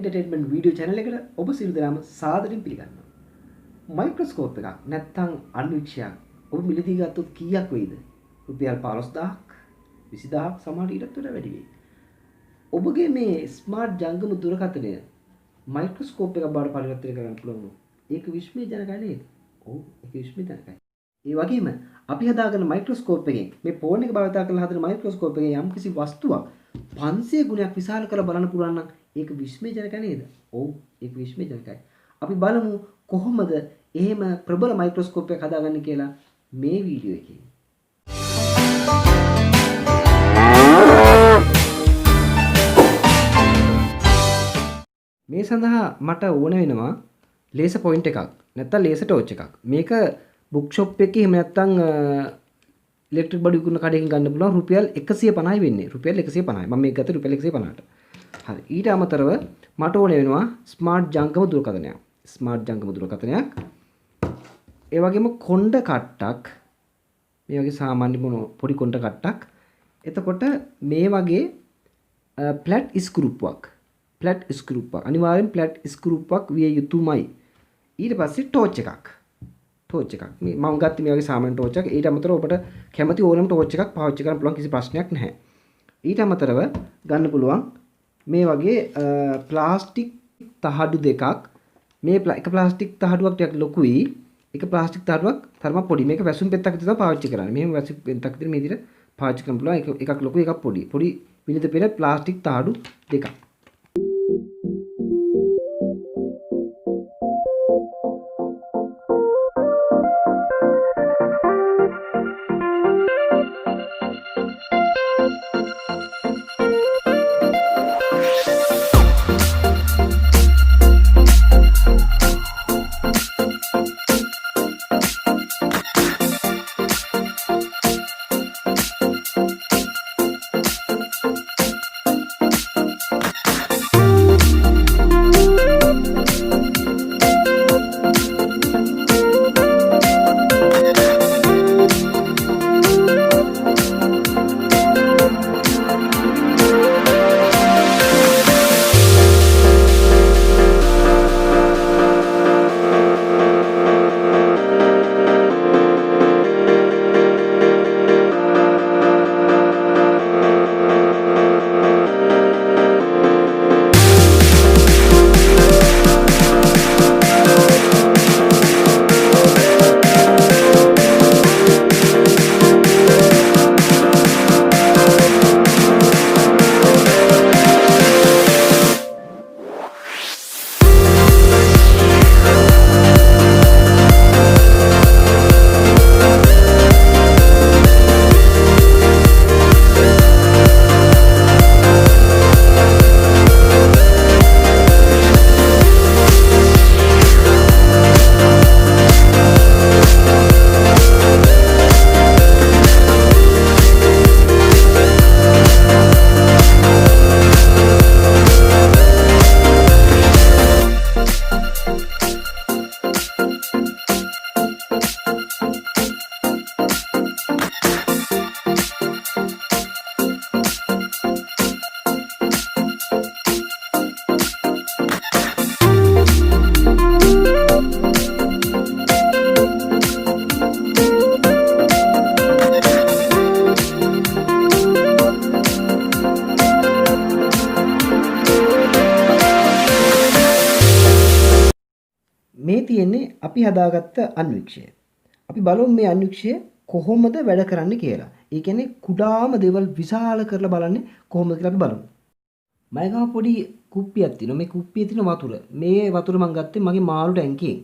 Entertainment video channel එකට ඔබ සියලු දෙනාම සාදරයෙන් පිළිගන්නවා. මයික්‍රොස්කෝප් එකක් නැත්නම් අන්වික්ෂයක් ඔබ මිලදී ගත්තොත් කීයක් වෙයිද? රුපියල් 15000ක් 20000ක් සමහරට ඊටත් වඩා වැඩි වෙයි. ඔබගේ මේ ස්මාර්ට් ජංගම දුරකථනය මයික්‍රොස්කෝප් එකක් බවට පරිවර්තනය කරන්න පුළුවන්. ඒක විශ්මයජනකයි නේද? ඔව් ඒක විශ්මයජනකයි. ඒ වගේම අපි හදාගෙන මයික්‍රොස්කෝප් එකෙන් මේ ෆෝන් එක භාවිත කරලා හදන මයික්‍රොස්කෝප් එකේ යම්කිසි වස්තුවක් 500 ගුණයක් විශාල කරලා බලන්න පුළුවන් නම් ඒක විශ්මයජනක නේද? ඔව් ඒක විශ්මයජනකයි. අපි බලමු කොහොමද එහෙම ප්‍රබල මයික්‍රොස්කෝප් එකක් හදාගන්නේ කියලා මේ වීඩියෝ එකේ. මේ සඳහා මට ඕන වෙනවා ලේසර් පොයින්ට් එකක් නැත්නම් ලේසර් ටෝච් එකක්. මේක බුක් ෂොප් එකේ එහෙම නැත්නම් ඉලෙක්ට්‍රික් බඩු විකුණන කඩේකින් ගන්න පුළුවන් රුපියල් 150යි වෙන්නේ. රුපියල් 150යි. මම මේක ගත්තේ රුපියල් 150ට. හරි. ඊට අමතරව මට ඕනේ වෙනවා ස්මාර්ට් ජංගම දුරකථනයක්. ස්මාර්ට් ජංගම දුරකථනයක්. ඒ වගේම කොණ්ඩ කට්ටක්. මේ වගේ සාමාන්‍ය පොඩි කොණ්ඩ කට්ටක්. එතකොට මේ වගේ ප්ලැට් ස්ක්‍රූප්වක්. ප්ලැට් ස්ක්‍රූප්වක්. අනිවාර්යෙන් ප්ලැට් ස්ක්‍රූප්වක් විය යුතුමයි. ඊට පස්සේ ටෝච් එකක්. ටෝච් එකක්. මේ මම ගත්තේ මේ වගේ සාමාන්‍ය ටෝච් එකක්. ඊට අමතරව ඔබට කැමති ඕනම ටෝච් එකක් පාවිච්චි කරන්න පුළුවන් කිසි ප්‍රශ්නයක් නැහැ. ඊට අමතරව ගන්න පුළුවන් මේ වගේ ප්ලාස්ටික් තහඩු දෙකක්. මේ එක ප්ලාස්ටික් තහඩුවක් ටිකක් ලොකුයි. එක ප්ලාස්ටික් තහඩුවක් තරම පොඩි. මේක වැසුම් පෙත්තක් විතර පාවිච්චි කරන්නේ. මෙහෙම වැසුම් පෙත්තක් විතර මේ විදිහට පාවිච්චි කරන්න පුළුවන්. එකක් ලොකු එකක් පොඩි. පොඩි විනිත පෙර ප්ලාස්ටික් තහඩු දෙකක්. මේ තියෙන්නේ අපි හදාගත්ත අන්වික්ෂය. අපි බලමු මේ අන්වික්ෂය කොහොමද වැඩ කරන්නේ කියලා. ඒ කියන්නේ කුඩාම දේවල් විශාල කරලා බලන්නේ කොහොමද කියලා අපි බලමු. මම ගාව පොඩි කුප්පියක් තියෙනවා. මේ කුප්පියේ තියෙන වතුර. මේ වතුර මම ගත්තේ මගේ මාළු ටැංකියෙන්.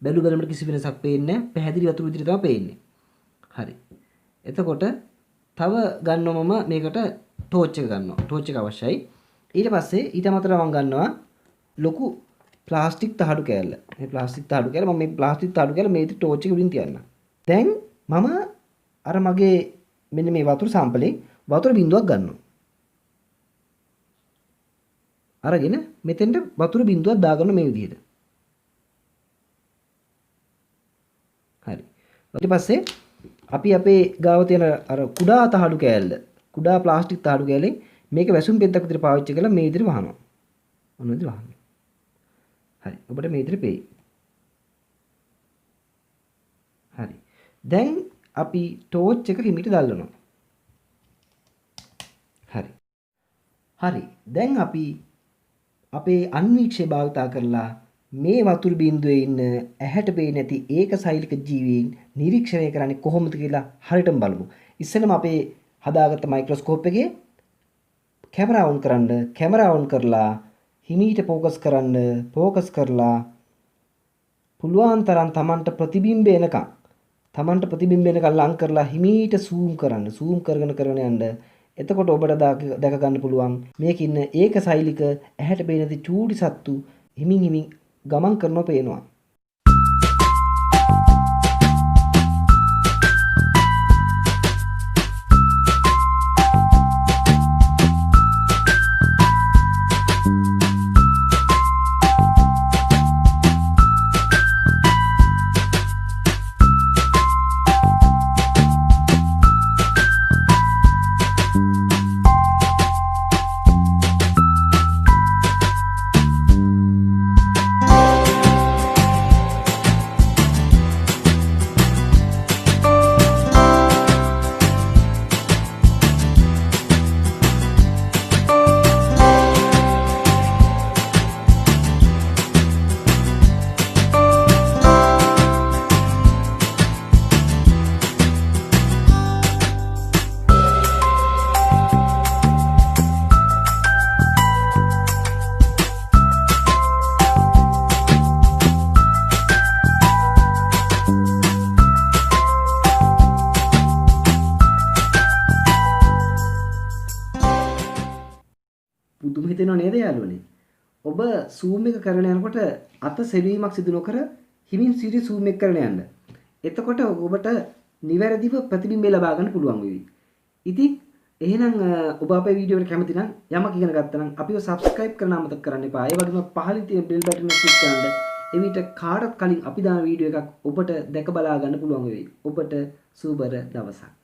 බැලුමට කිසි වෙනසක් පේන්නේ නැහැ. පැහැදිලි වතුර විදිහට තමයි පේන්නේ. හරි. එතකොට තව ගන්නවා මම මේකට ටෝච් එක ගන්නවා. ටෝච් එක අවශ්‍යයි. ඊට පස්සේ ඊට අමතරව මම ගන්නවා ලොකු ප්ලාස්ටික් තහඩු කෑල්ල. මේ ප්ලාස්ටික් තහඩු කෑල්ල මම මේ ප්ලාස්ටික් තහඩු කෑල්ල මේ ටෝච් එක උඩින් තියන්න. දැන් මම අර මගේ මෙන්න මේ වතුර සාම්පලේ වතුර බිඳුවක් ගන්නවා. අරගෙන මෙතෙන්ට වතුර බිඳුවක් දාගන්න මේ විදිහට. හරි. ඊට පස්සේ අපි අපේ ගාව තියෙන අර කුඩා තහඩු කෑල්ල කුඩා ප්ලාස්ටික් තහඩු කෑල්ලෙන් මේක වැසුම් පෙත්තක් විතර පාවිච්චි කරලා මේ විදිහට වහනවා. ඔන්න විදිහට වහනවා. හරි. ඔබට මේ විදිහට පේයි. හරි. දැන් අපි ටෝච් එක හිමිට දැල්වනවා. හරි. හරි. දැන් අපි අපේ අන්වීක්ෂය භාවිතා කරලා මේ වතුරු බිඳුවේ ඉන්න ඇහැට පේන්නේ නැති ඒකසෛලික ජීවීන් නිරීක්ෂණය කරන්නේ කොහොමද කියලා හරියටම බලමු. ඉස්සෙල්ලම අපේ හදාගත්ත මයික්‍රොස්කෝප් එකේ කැමරා ඔන් කරන්න. කැමරා ඔන් කරලා හිමීට ફોකස් කරලා පුළුවන් තරම් Tamanට ප්‍රතිබිම්බ එනකන් ලං කරලා හිමීට zoom කරන්න. zoom කරගෙන යන්න. එතකොට ඔබට දැක ගන්න පුළුවන් මේක ඉන්න ඒකසෛලික ඇහැට පේන නැති චූටි සත්තු හිමින් ගමන් කරනවා පේනවා. පුදුම හිතෙනව නේද යාළුවනේ? ඔබ zoom එක කරගෙන යනකොට අත සෙවීමක් සිදු නොකර හිමින් සිටි zoom එක කරගෙන යන්න. එතකොට ඔබට නිවැරදිව ප්‍රතිබිම්බය ලබා ගන්න පුළුවන් වෙයි. ඉතින් එහෙනම් ඔබ අපේ වීඩියෝ එකට කැමති නම් යමක් ඉගෙන ගත්තා නම් අපිව subscribe කරන්න අමතක කරන්න එපා. ඒ වගේම පහළින් තියෙන bell button එක click කරන්න. එවිට කාටත් කලින් අපි දාන වීඩියෝ එකක් ඔබට දැක බලා ගන්න පුළුවන් වෙයි. ඔබට සුබර දවසක්.